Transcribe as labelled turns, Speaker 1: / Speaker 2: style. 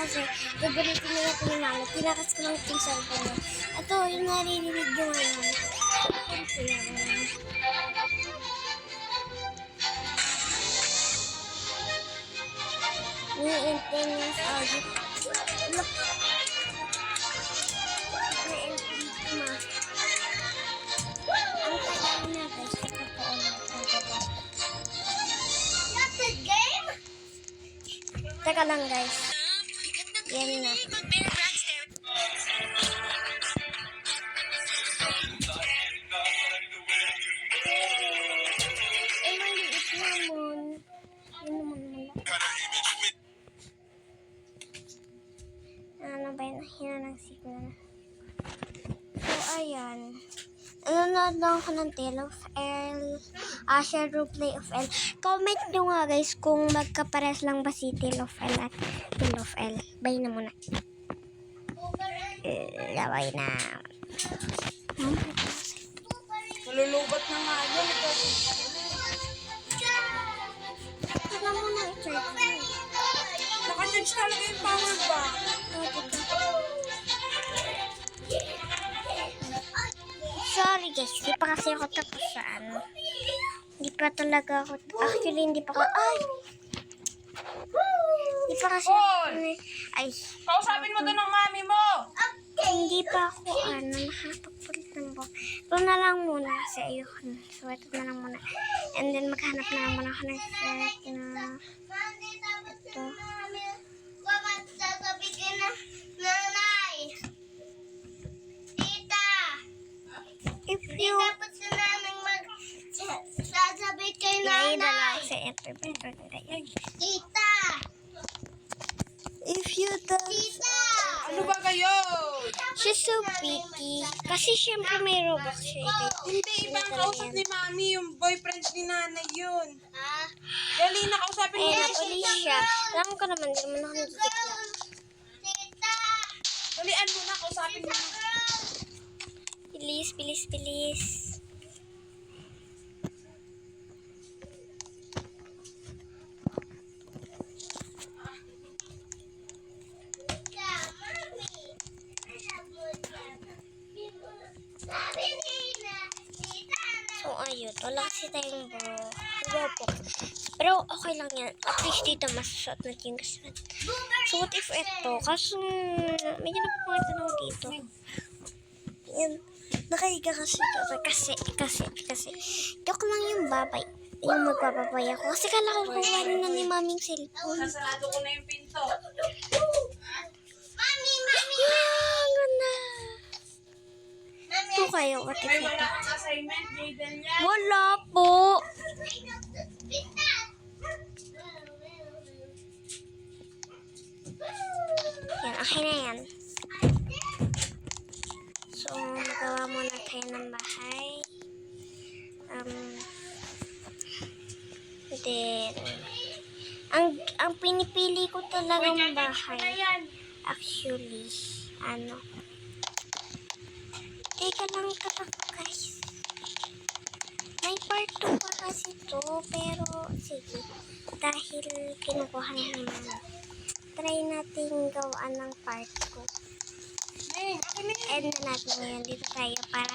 Speaker 1: kasi gagamitin na natin ni mama. Tinakas ko lang yung cellphone niya. Ito, yung naririnig nyo ngayon. Ito yan. Maintenance audit. Look. Na-MP ma. Ang tagal na guys. Totoo na. Teka lang guys. Yan na. Eh, maliit naman. Yun naman malaki. Ano ba yun? Hina ng signal. So, ayan. Nanonood lang ako ng Tale of L. Shadow Play of L. Comment nyo nga guys kung magkapares lang ba si Tale of L at Tale of L. Bye na muna. Bye na.
Speaker 2: Malulubat na nga yun.
Speaker 1: Ito na muna i-charge.
Speaker 2: Naka-charge talaga yung power bank.
Speaker 1: Sorry guys, di pa kasi ako tapos sa ano. Hindi pa talaga ako, actually hindi pa ako, ay! Hindi pa kasi ako, ay.
Speaker 2: Kausapin mo doon ng mami mo.
Speaker 1: Hindi pa ako, nakapagpulit ng buhok. Ito na lang muna kasi ayoko na. So, ito na lang muna. And then, maghanap na lang muna ako ng set na ito. If you...
Speaker 3: Sasabi kay
Speaker 1: Ay,
Speaker 3: nanay.
Speaker 1: dala sa ito.
Speaker 3: Tita!
Speaker 1: If you don't...
Speaker 3: Tita!
Speaker 2: Ano ba kayo?
Speaker 1: She's so picky. Kasi syempre may Robux siya.
Speaker 2: Hindi, ibang kausap ni mami. Yung boyfriend ni nanay yun.
Speaker 3: Ah?
Speaker 2: Dali, nakausapin mo
Speaker 1: Ay,
Speaker 2: na
Speaker 1: napulis siya. Alam ko naman, hindi naman ako nagtitipla.
Speaker 3: Tita!
Speaker 2: Dalian mo na, kausapin mo na.
Speaker 1: Bilis, bilis, bilis.
Speaker 3: Sabi nila, tita na.
Speaker 1: So, ayun. Wala kasi tayong Robux. Pero, okay lang yan. At least dito, masasot natin yung kasmat. So, what if ito? Kaso, medyo napapangatan ako dito. Yan. Nakahiga kasi ito. Kasi. Joke lang yung babay. Yung magbababay ako. Kasi kala ko kukuhanin na ni maming cellphone.
Speaker 2: Sasarado ko na yung pinto.
Speaker 3: Mami!
Speaker 1: Ganda. Ito kayo. What if
Speaker 2: May
Speaker 1: ito?
Speaker 2: wala kang assignment, Jaden yan.
Speaker 1: Wala po.
Speaker 3: Tita!
Speaker 1: Yan, okay na yan. So, magawa muna tayo ng bahay. Then, ang pinipili ko talagang bahay, actually, teka lang katakbo guys. May part 2 pa kasi to, pero, sige, dahil kinukuha na ni mama. Try natin gawaan ng part ko.
Speaker 2: Hey, akin na yan.
Speaker 1: End na natin ngayon dito tayo para